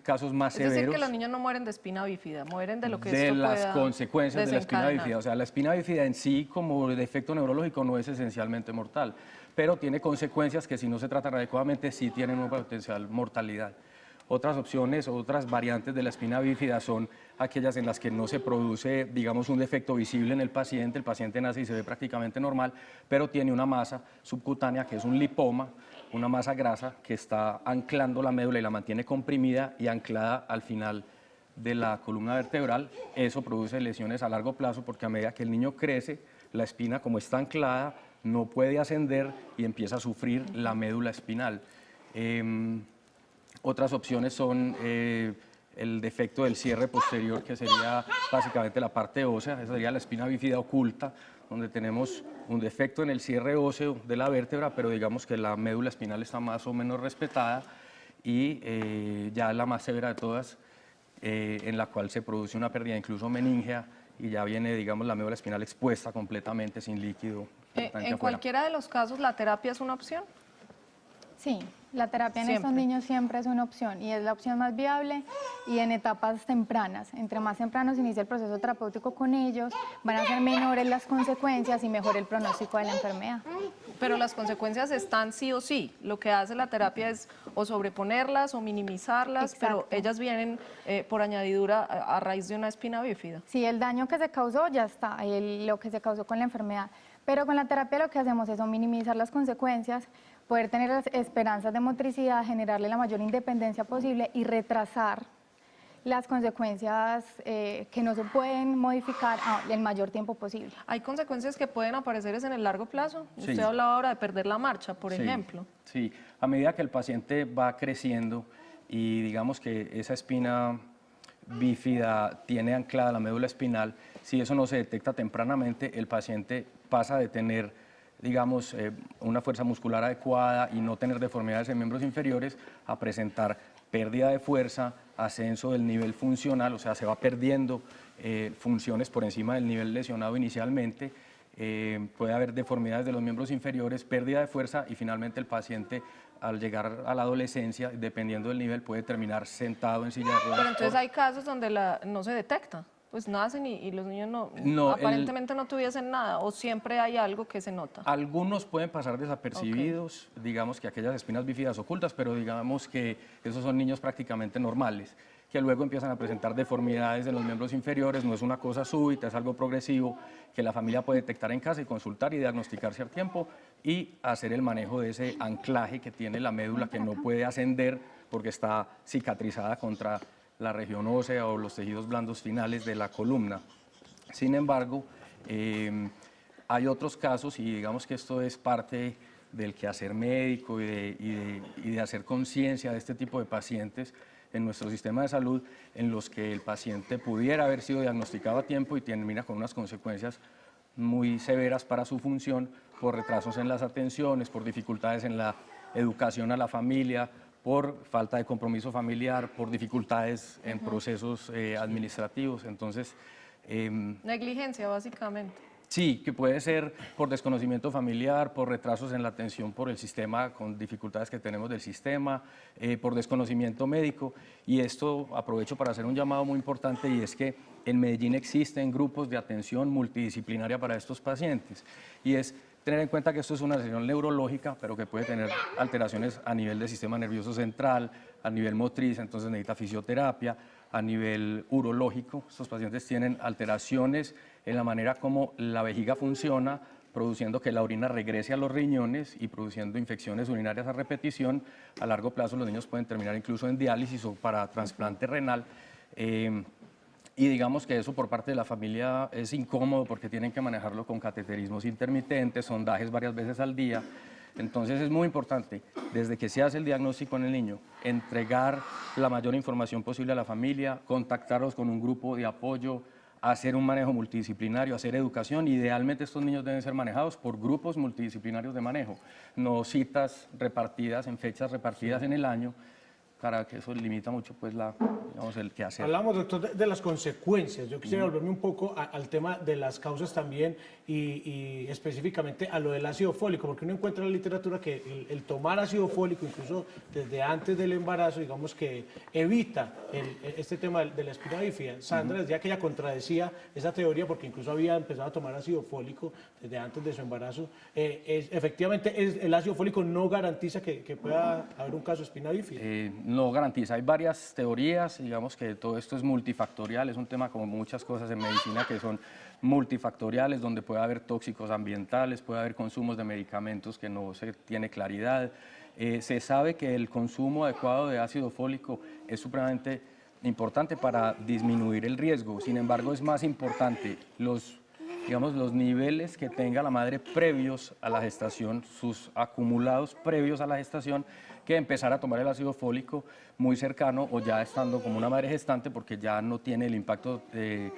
casos más severos. Es decir, que los niños no mueren de espina bífida, mueren de lo que de esto las pueda consecuencias de la espina desencadenar. bífida. O sea, la espina bífida en sí, como defecto neurológico, no es esencialmente mortal, pero tiene consecuencias que si no se tratan adecuadamente sí tienen una potencial mortalidad. Otras opciones, otras variantes de la espina bífida son aquellas en las que no se produce, digamos, un defecto visible en el paciente nace y se ve prácticamente normal, pero tiene una masa subcutánea que es un lipoma, una masa grasa que está anclando la médula y la mantiene comprimida y anclada al final de la columna vertebral. Eso produce lesiones a largo plazo porque a medida que el niño crece, la espina, como está anclada, no puede ascender y empieza a sufrir la médula espinal. Otras opciones son el defecto del cierre posterior, que sería básicamente la parte ósea, esa sería la espina bífida oculta, donde tenemos un defecto en el cierre óseo de la vértebra, pero digamos que la médula espinal está más o menos respetada, y ya la más severa de todas, en la cual se produce una pérdida incluso meningea y ya viene, digamos, la médula espinal expuesta completamente sin líquido. ¿En cualquiera de los casos la terapia es una opción? Sí, la terapia en estos Siempre. niños siempre es una opción y es la opción más viable y en etapas tempranas. Entre más temprano se inicia el proceso terapéutico con ellos, van a ser menores las consecuencias y mejor el pronóstico de la enfermedad. Pero las consecuencias están sí o sí. Lo que hace la terapia es o sobreponerlas o minimizarlas, pero Exacto. ellas vienen por añadidura a raíz de una espina bífida. Sí, el daño que se causó ya está, lo que se causó con la enfermedad. Pero con la terapia lo que hacemos es minimizar las consecuencias, poder tener las esperanzas de motricidad, generarle la mayor independencia posible y retrasar las consecuencias que no se pueden modificar el mayor tiempo posible. ¿Hay consecuencias que pueden aparecer en el largo plazo? Sí. Usted hablaba ahora de perder la marcha, por Sí, ejemplo. Sí, a medida que el paciente va creciendo y digamos que esa espina bífida tiene anclada la médula espinal, si eso no se detecta tempranamente, el paciente pasa de tener, digamos, una fuerza muscular adecuada y no tener deformidades en miembros inferiores a presentar pérdida de fuerza, ascenso del nivel funcional, o sea, se va perdiendo funciones por encima del nivel lesionado inicialmente, puede haber deformidades de los miembros inferiores, pérdida de fuerza y finalmente el paciente al llegar a la adolescencia, dependiendo del nivel, puede terminar sentado en silla de ruedas. Pero entonces hay casos donde no se detecta. Pues nacen y los niños No, aparentemente no tuviesen nada, o siempre hay algo que se nota. Algunos pueden pasar desapercibidos, digamos que aquellas espinas bífidas ocultas, pero digamos que esos son niños prácticamente normales, que luego empiezan a presentar deformidades en los miembros inferiores, no es una cosa súbita, es algo progresivo, que la familia puede detectar en casa y consultar y diagnosticarse a tiempo y hacer el manejo de ese anclaje que tiene la médula que no puede ascender porque está cicatrizada contra la región ósea o los tejidos blandos finales de la columna. Sin embargo, hay otros casos, y digamos que esto es parte del quehacer médico y de hacer conciencia de este tipo de pacientes en nuestro sistema de salud, en los que el paciente pudiera haber sido diagnosticado a tiempo y termina con unas consecuencias muy severas para su función por retrasos en las atenciones, por dificultades en la educación a la familia, por falta de compromiso familiar, por dificultades en procesos administrativos. Entonces, Negligencia, básicamente. sí, que puede ser por desconocimiento familiar, por retrasos en la atención por el sistema, con dificultades que tenemos del sistema, por desconocimiento médico. Y esto aprovecho para hacer un llamado muy importante, y es que en Medellín existen grupos de atención multidisciplinaria para estos pacientes. Y es tener en cuenta que esto es una lesión neurológica, pero que puede tener alteraciones a nivel del sistema nervioso central, a nivel motriz, entonces necesita fisioterapia, a nivel urológico. Estos pacientes tienen alteraciones en la manera como la vejiga funciona, produciendo que la orina regrese a los riñones y produciendo infecciones urinarias a repetición. A largo plazo los niños pueden terminar incluso en diálisis o para trasplante renal. Y digamos que eso por parte de la familia es incómodo porque tienen que manejarlo con cateterismos intermitentes, sondajes varias veces al día. Entonces es muy importante, desde que se hace el diagnóstico en el niño, entregar la mayor información posible a la familia, contactarlos con un grupo de apoyo, hacer un manejo multidisciplinario, hacer educación. Idealmente estos niños deben ser manejados por grupos multidisciplinarios de manejo, no citas repartidas en fechas repartidas en el año, para que eso limita mucho pues el quehacer. Hablamos, doctor, de las consecuencias. Yo quisiera volverme un poco al tema de las causas también y específicamente a lo del ácido fólico, porque uno encuentra en la literatura que el tomar ácido fólico, incluso desde antes del embarazo, digamos que evita este tema de la espina bífida. Sandra decía que ella contradecía esa teoría porque incluso había empezado a tomar ácido fólico desde antes de su embarazo. Efectivamente, el ácido fólico no garantiza que pueda haber un caso de espina bífida. No garantiza. Hay varias teorías, digamos que todo esto es multifactorial, es un tema como muchas cosas en medicina que son multifactoriales, donde puede haber tóxicos ambientales, puede haber consumos de medicamentos que no se tiene claridad. Se sabe que el consumo adecuado de ácido fólico es supremamente importante para disminuir el riesgo. Sin embargo, es más importante los niveles que tenga la madre previos a la gestación, sus acumulados previos a la gestación, que empezar a tomar el ácido fólico muy cercano o ya estando como una madre gestante, porque ya no tiene el impacto que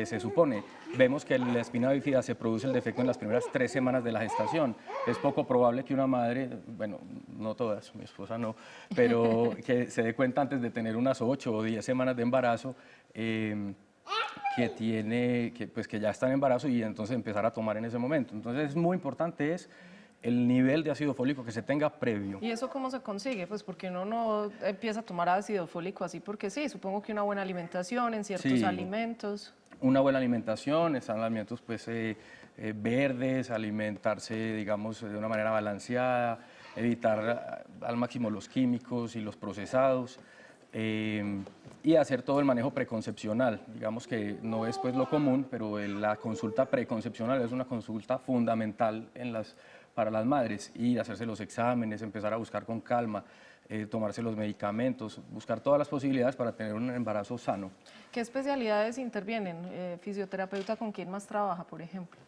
se supone. Vemos que la espina bífida se produce el defecto en las primeras 3 semanas de la gestación. Es poco probable que una madre, bueno, no todas, mi esposa no, pero que se dé cuenta antes de tener unas 8 o 10 semanas de embarazo, que ya está en embarazo y entonces empezar a tomar en ese momento. Entonces es muy importante el nivel de ácido fólico que se tenga previo. ¿Y eso cómo se consigue? Pues porque uno no empieza a tomar ácido fólico así porque sí, supongo que una buena alimentación en ciertos alimentos. Una buena alimentación, están alimentos pues, verdes, alimentarse digamos de una manera balanceada, evitar al máximo los químicos y los procesados. Y hacer todo el manejo preconcepcional. Digamos que no es pues lo común, pero la consulta preconcepcional es una consulta fundamental para las madres, y hacerse los exámenes, empezar a buscar con calma, tomarse los medicamentos, buscar todas las posibilidades para tener un embarazo sano. ¿Qué especialidades intervienen? ¿Fisioterapeuta con quién más trabaja, por ejemplo?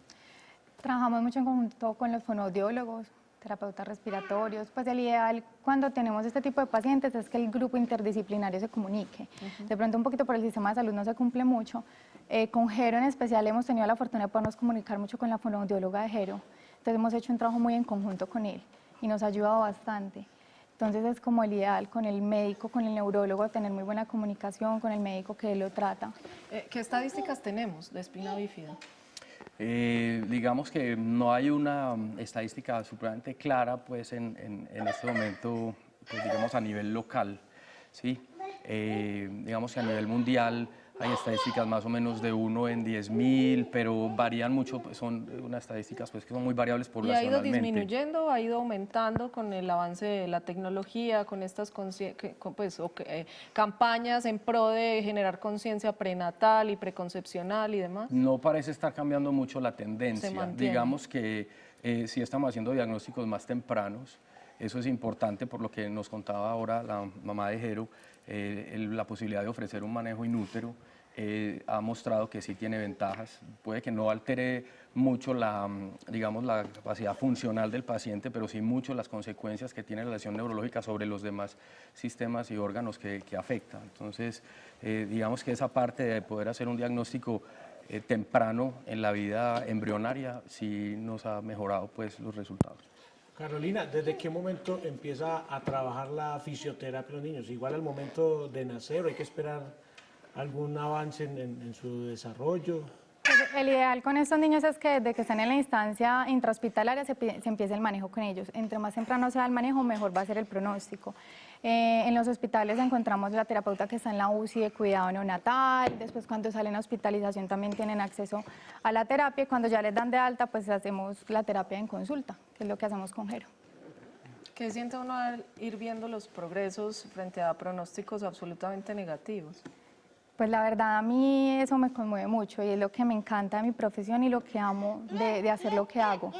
Trabajamos mucho en conjunto con los fonoaudiólogos, terapeutas respiratorios. Pues el ideal cuando tenemos este tipo de pacientes es que el grupo interdisciplinario se comunique. De pronto un poquito por el sistema de salud no se cumple mucho. Con Jero en especial hemos tenido la fortuna de podernos comunicar mucho con la fonoaudióloga de Jero. Entonces hemos hecho un trabajo muy en conjunto con él y nos ha ayudado bastante. Entonces es como el ideal con el médico, con el neurólogo, tener muy buena comunicación con el médico que él lo trata. ¿Qué estadísticas tenemos de espina bífida? Digamos que no hay una estadística supremamente clara pues, en este momento, pues, digamos a nivel local, ¿sí? Digamos que a nivel mundial hay estadísticas más o menos de 1 en 10.000, pero varían mucho, pues, son unas estadísticas pues, que son muy variables poblacionalmente. ¿Y ha ido disminuyendo, ha ido aumentando con el avance de la tecnología, con estas campañas en pro de generar conciencia prenatal y preconcepcional y demás? No parece estar cambiando mucho la tendencia. Se mantiene. Digamos que sí estamos haciendo diagnósticos más tempranos. Eso es importante por lo que nos contaba ahora la mamá de Jero, la posibilidad de ofrecer un manejo in útero ha mostrado que sí tiene ventajas. Puede que no altere mucho la capacidad funcional del paciente, pero sí mucho las consecuencias que tiene la lesión neurológica sobre los demás sistemas y órganos que afecta. Entonces, digamos que esa parte de poder hacer un diagnóstico temprano en la vida embrionaria sí nos ha mejorado pues, los resultados. Carolina, ¿desde qué momento empieza a trabajar la fisioterapia en los niños? ¿Igual al momento de nacer o hay que esperar algún avance en su desarrollo? Pues el ideal con estos niños es que desde que están en la instancia intrahospitalaria se empiece el manejo con ellos. Entre más temprano sea el manejo, mejor va a ser el pronóstico. En los hospitales encontramos la terapeuta que está en la UCI de cuidado neonatal, después cuando salen a hospitalización también tienen acceso a la terapia, y cuando ya les dan de alta pues hacemos la terapia en consulta, que es lo que hacemos con Jero. ¿Qué siente uno al ir viendo los progresos frente a pronósticos absolutamente negativos? Pues la verdad a mí eso me conmueve mucho y es lo que me encanta de mi profesión y lo que amo de hacer lo que hago.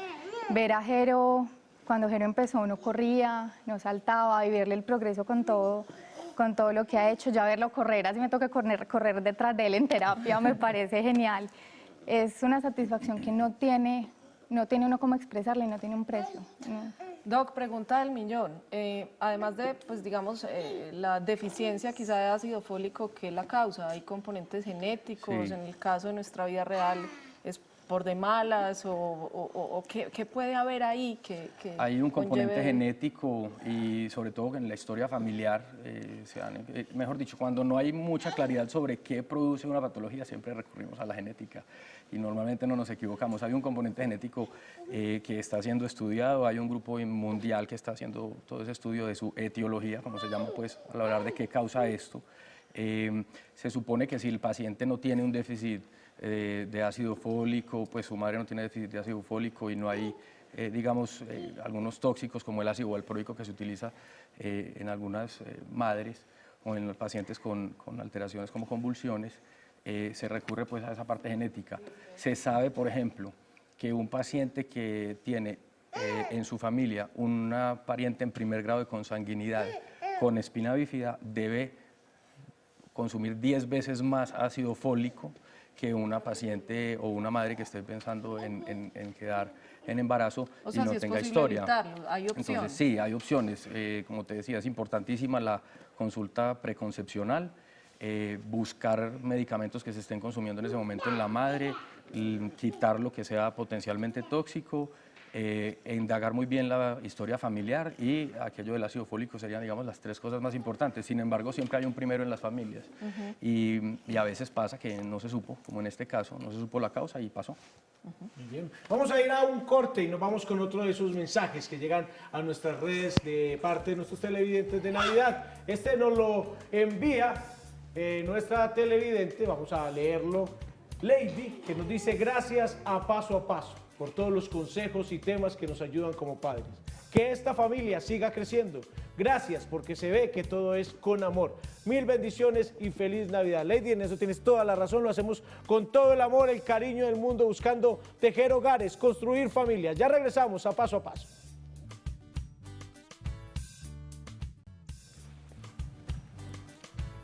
Ver a Jero, cuando Jero empezó no corría, no saltaba, y verle el progreso con todo con todo lo que ha hecho, ya verlo correr, así me toca correr detrás de él en terapia, me parece genial. Es una satisfacción que no tiene uno cómo expresarla y no tiene un precio. ¿No? Doc, pregunta del millón. Además de, pues digamos, la deficiencia quizá de ácido fólico, ¿qué es la causa? ¿Hay componentes genéticos? Sí. En el caso de nuestra vida real, ¿es por de malas o qué puede haber ahí que Hay un componente conlleve- genético y sobre todo en la historia familiar, mejor dicho, cuando no hay mucha claridad sobre qué produce una patología, siempre recurrimos a la genética y normalmente no nos equivocamos. Hay un componente genético que está siendo estudiado, hay un grupo mundial que está haciendo todo ese estudio de su etiología, como se llama, pues, al hablar de qué causa esto. Se supone que si el paciente no tiene un déficit de ácido fólico, pues su madre no tiene déficit de ácido fólico y no hay, digamos, algunos tóxicos como el ácido valproico que se utiliza en algunas madres o en los pacientes con alteraciones como convulsiones, se recurre pues a esa parte genética. Se sabe, por ejemplo, que un paciente que tiene en su familia una pariente en primer grado de consanguinidad con espina bífida debe consumir 10 veces más ácido fólico que una paciente o una madre que esté pensando en quedar en embarazo O sea, y no si es tenga posible historia. evitarlo, hay opción. Entonces, sí, hay opciones. Como te decía, es importantísima la consulta preconcepcional, buscar medicamentos que se estén consumiendo en ese momento en la madre, quitar lo que sea potencialmente tóxico, indagar muy bien la historia familiar y aquello del ácido fólico serían, digamos, las 3 cosas más importantes. Sin embargo, siempre hay un primero en las familias y a veces pasa que no se supo, como en este caso, no se supo la causa y pasó. Muy bien. Vamos a ir a un corte y nos vamos con otro de esos mensajes que llegan a nuestras redes de parte de nuestros televidentes de Navidad. Este nos lo envía nuestra televidente, vamos a leerlo, Lady, que nos dice gracias a Paso por todos los consejos y temas que nos ayudan como padres. Que esta familia siga creciendo. Gracias, porque se ve que todo es con amor. Mil bendiciones y feliz Navidad. Lady, en eso tienes toda la razón. Lo hacemos con todo el amor, el cariño del mundo, buscando tejer hogares, construir familias. Ya regresamos a Paso.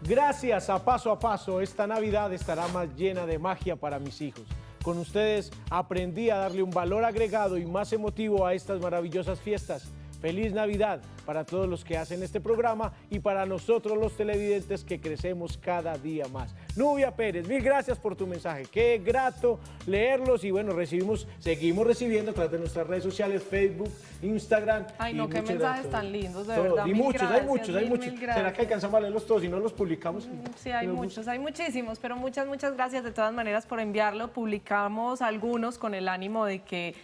Gracias a Paso, esta Navidad estará más llena de magia para mis hijos. Con ustedes aprendí a darle un valor agregado y más emotivo a estas maravillosas fiestas. Feliz Navidad para todos los que hacen este programa y para nosotros los televidentes que crecemos cada día más. Nubia Pérez, mil gracias por tu mensaje. Qué grato leerlos y bueno, seguimos recibiendo a través de nuestras redes sociales, Facebook, Instagram. Ay, no, y qué muchas mensajes gracias. tan lindos, de Todo. verdad. Y mil muchos, gracias, hay muchos. mil ¿Será gracias. que alcanzamos a leerlos todos y no los publicamos? Sí, hay Pero muchos, hay muchísimos, pero muchas gracias de todas maneras por enviarlo. Publicamos algunos con el ánimo de que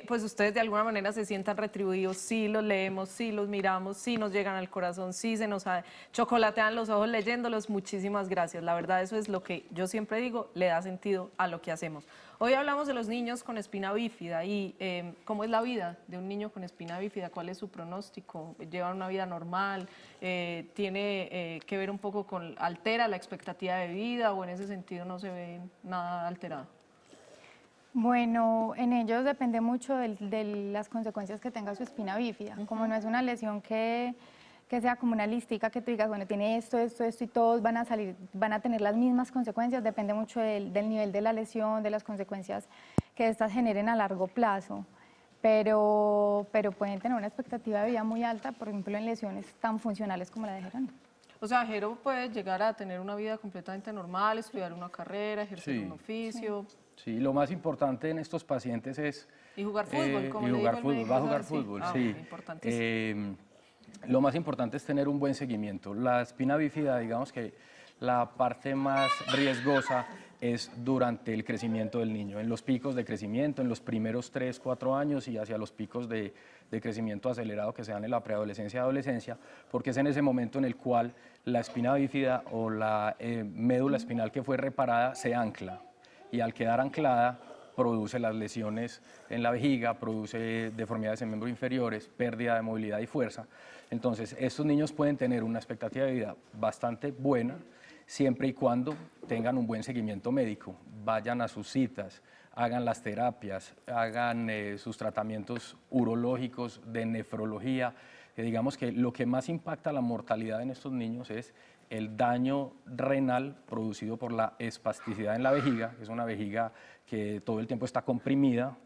pues ustedes de alguna manera se sientan retribuidos. Sí los leemos, sí los miramos, sí nos llegan al corazón, sí se nos chocolatean los ojos leyéndolos. Muchísimas gracias. La verdad, eso es lo que yo siempre digo, le da sentido a lo que hacemos. Hoy hablamos de los niños con espina bífida y cómo es la vida de un niño con espina bífida, cuál es su pronóstico, lleva una vida normal, tiene que ver un poco con, altera la expectativa de vida o en ese sentido no se ve nada alterado. Bueno, en ellos depende mucho de las consecuencias que tenga su espina bífida. Como no es una lesión que sea como una listica que tú digas, bueno, tiene esto y todos van a tener las mismas consecuencias, depende mucho del nivel de la lesión, de las consecuencias que estas generen a largo plazo. Pero pueden tener una expectativa de vida muy alta, por ejemplo, en lesiones tan funcionales como la de Jerónimo. O sea, Jero puede llegar a tener una vida completamente normal, estudiar una carrera, ejercer un oficio. Sí, lo más importante en estos pacientes es... Y jugar fútbol, como le dijo el médico, va a jugar sí. fútbol, Ah, sí. importantísimo. Lo más importante es tener un buen seguimiento. La espina bífida, digamos que la parte más riesgosa es durante el crecimiento del niño, en los picos de crecimiento, en los primeros 3, 4 años y hacia los picos de crecimiento acelerado que se dan en la preadolescencia y adolescencia, porque es en ese momento en el cual la espina bífida o la médula espinal que fue reparada se ancla y al quedar anclada produce las lesiones en la vejiga, produce deformidades en miembros inferiores, pérdida de movilidad y fuerza. Entonces, estos niños pueden tener una expectativa de vida bastante buena siempre y cuando tengan un buen seguimiento médico, vayan a sus citas, hagan las terapias, hagan sus tratamientos urológicos, de nefrología, digamos que lo que más impacta la mortalidad en estos niños es el daño renal producido por la espasticidad en la vejiga, que es una vejiga que todo el tiempo está comprimida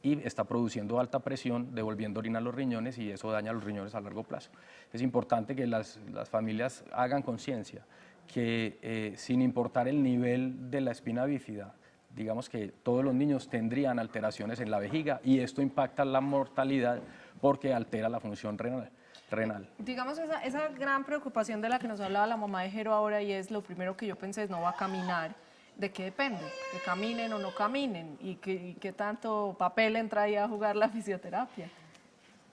y está produciendo alta presión, devolviendo orina a los riñones y eso daña los riñones a largo plazo. Es importante que las familias hagan conciencia que sin importar el nivel de la espina bífida, digamos que todos los niños tendrían alteraciones en la vejiga y esto impacta la mortalidad porque altera la función renal. Digamos, esa gran preocupación de la que nos hablaba la mamá de Jero ahora, y es lo primero que yo pensé, es no va a caminar. ¿De qué depende? ¿Que caminen o no caminen? ¿Y qué tanto papel entra ahí a jugar la fisioterapia?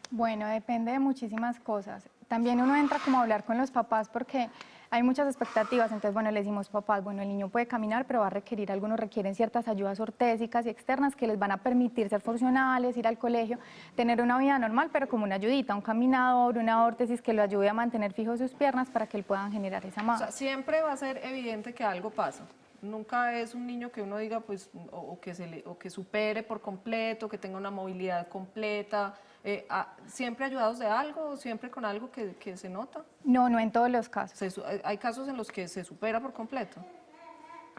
Bueno, depende de muchísimas cosas. También uno entra como a hablar con los papás porque hay muchas expectativas. Entonces, bueno, le decimos, papás, bueno, el niño puede caminar, pero va a requerir, algunos requieren ciertas ayudas ortésicas y externas que les van a permitir ser funcionales, ir al colegio, tener una vida normal, pero como una ayudita, un caminador, una órtesis que lo ayude a mantener fijos sus piernas para que él puedan generar esa O masa. sea, siempre va a ser evidente que algo pasa. Nunca es un niño que uno diga, pues, o que supere por completo, que tenga una movilidad completa. ¿Siempre ayudados de algo, siempre con algo que se nota? No, no en todos los casos. Hay casos en los que se supera por completo.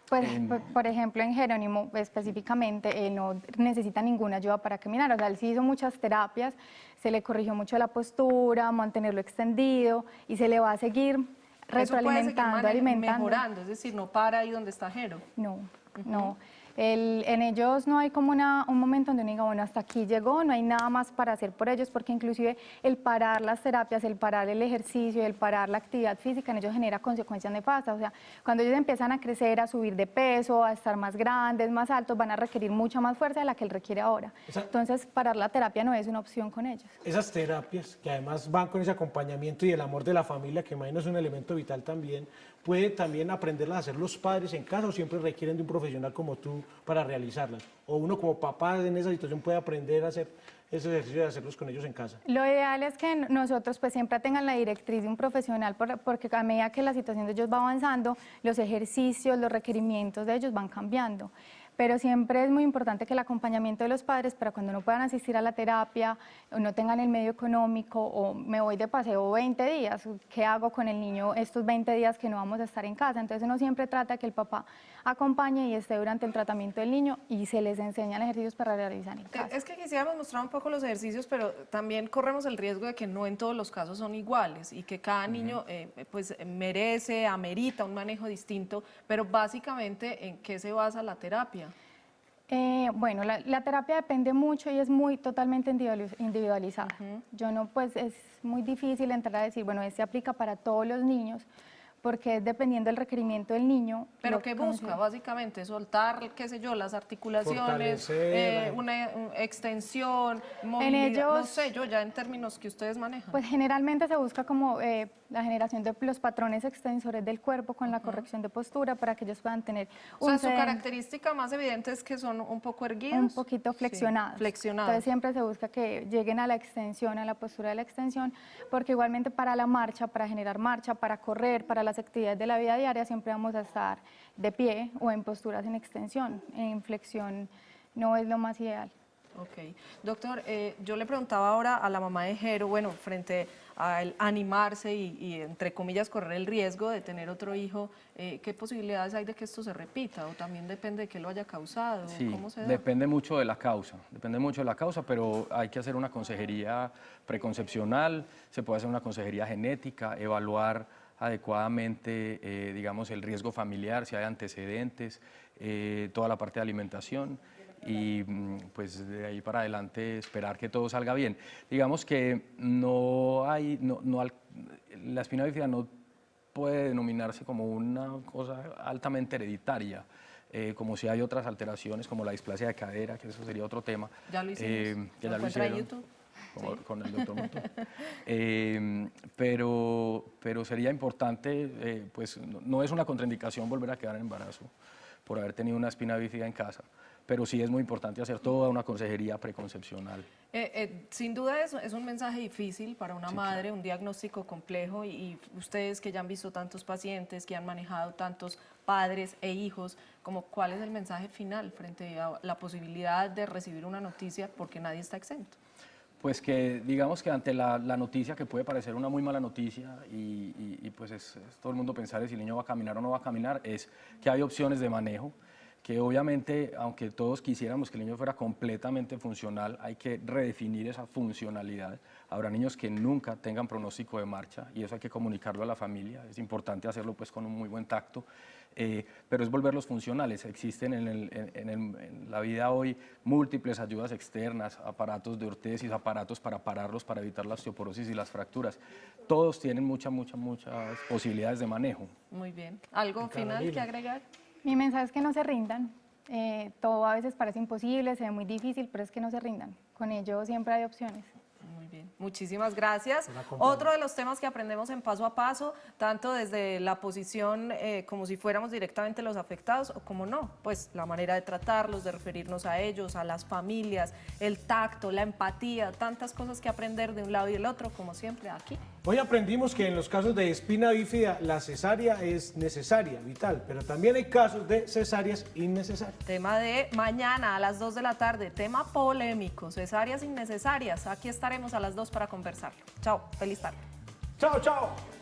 Pues, por ejemplo, en Jerónimo específicamente, él no necesita ninguna ayuda para caminar. O sea, él sí hizo muchas terapias, se le corrigió mucho la postura, mantenerlo extendido y se le va a seguir retroalimentando, alimentando. Mejorando, es decir, no para ahí donde está Jero. No, no. En ellos no hay como un momento donde uno diga, bueno, hasta aquí llegó, no hay nada más para hacer por ellos, porque inclusive el parar las terapias, el parar el ejercicio, el parar la actividad física en ellos genera consecuencias nefastas. O sea, cuando ellos empiezan a crecer, a subir de peso, a estar más grandes, más altos, van a requerir mucha más fuerza de la que él requiere ahora. Entonces, parar la terapia no es una opción con ellos. Esas terapias que además van con ese acompañamiento y el amor de la familia, que imagino es un elemento vital también, ¿puede también aprenderlas a hacer los padres en casa o siempre requieren de un profesional como tú para realizarlas? ¿O uno como papá en esa situación puede aprender a hacer ese ejercicio de hacerlos con ellos en casa? Lo ideal es que nosotros pues siempre tengan la directriz de un profesional porque a medida que la situación de ellos va avanzando, los ejercicios, los requerimientos de ellos van cambiando. Pero siempre es muy importante que el acompañamiento de los padres para cuando no puedan asistir a la terapia o no tengan el medio económico o me voy de paseo 20 días, ¿qué hago con el niño estos 20 días que no vamos a estar en casa? Entonces uno siempre trata que el papá acompañe y esté durante el tratamiento del niño y se les enseñan ejercicios para realizar en casa. Es que quisiéramos mostrar un poco los ejercicios, pero también corremos el riesgo de que no en todos los casos son iguales y que cada niño pues merece, amerita un manejo distinto, pero básicamente ¿en qué se basa la terapia? Bueno, la terapia depende mucho y es totalmente individualizada. Yo no, pues es muy difícil entrar a decir, bueno, este aplica para todos los niños, porque es dependiendo del requerimiento del niño. ¿Pero qué busca? Básicamente, soltar, qué sé yo, las articulaciones, una extensión, movilidad, no sé yo, ya en términos que ustedes manejan. Pues generalmente se busca como la generación de los patrones extensores del cuerpo con la corrección de postura para que ellos puedan tener o sea, su característica más evidente es que son un poco erguidos. Un poquito flexionados. Sí, flexionados. Entonces siempre se busca que lleguen a la extensión, a la postura de la extensión, porque igualmente para la marcha, para generar marcha, para correr, para las actividades de la vida diaria, siempre vamos a estar de pie o en posturas en extensión. En flexión no es lo más ideal. Ok. Doctor, yo le preguntaba ahora a la mamá de Jero, bueno, frente al animarse y entre comillas correr el riesgo de tener otro hijo, ¿qué posibilidades hay de que esto se repita? ¿O también depende de qué lo haya causado? Sí, ¿Cómo se da? depende mucho de la causa, pero hay que hacer una consejería preconcepcional, se puede hacer una consejería genética, evaluar adecuadamente, digamos, el riesgo familiar, si hay antecedentes, toda la parte de alimentación y pues de ahí para adelante esperar que todo salga bien. Digamos que la espina bífida no puede denominarse como una cosa altamente hereditaria, como si hay otras alteraciones como la displasia de cadera, que eso sería otro tema. Ya lo hicimos. Que ya lo hicieron. YouTube. Con el doctor Montón. Pero sería importante, pues no es una contraindicación volver a quedar en embarazo por haber tenido una espina bífida en casa, pero sí es muy importante hacer toda una consejería preconcepcional. Sin duda es un mensaje difícil para una madre, claro. Un diagnóstico complejo y ustedes que ya han visto tantos pacientes, que han manejado tantos padres e hijos, como ¿cuál es el mensaje final frente a la posibilidad de recibir una noticia porque nadie está exento? Pues que digamos que ante la noticia, que puede parecer una muy mala noticia y pues es todo el mundo pensar si el niño va a caminar o no va a caminar, es que hay opciones de manejo, que obviamente, aunque todos quisiéramos que el niño fuera completamente funcional, hay que redefinir esa funcionalidad. Habrá niños que nunca tengan pronóstico de marcha y eso hay que comunicarlo a la familia, es importante hacerlo pues con un muy buen tacto. Pero es volverlos funcionales. Existen en la vida hoy múltiples ayudas externas, aparatos de ortesis, aparatos para pararlos, para evitar la osteoporosis y las fracturas. Todos tienen muchas posibilidades de manejo. Muy bien. ¿Algo final que agregar? Mi mensaje es que no se rindan. Todo a veces parece imposible, se ve muy difícil, pero es que no se rindan. Con ello siempre hay opciones. Muy bien, muchísimas gracias. Otro de los temas que aprendemos en Paso a Paso, tanto desde la posición como si fuéramos directamente los afectados o como no, pues la manera de tratarlos, de referirnos a ellos, a las familias, el tacto, la empatía, tantas cosas que aprender de un lado y del otro, como siempre aquí. Hoy aprendimos que en los casos de espina bífida la cesárea es necesaria, vital, pero también hay casos de cesáreas innecesarias. Tema de mañana a las 2 de la tarde, tema polémico, cesáreas innecesarias. Aquí estaremos a las 2 para conversarlo. Chao, feliz tarde. Chao, chao.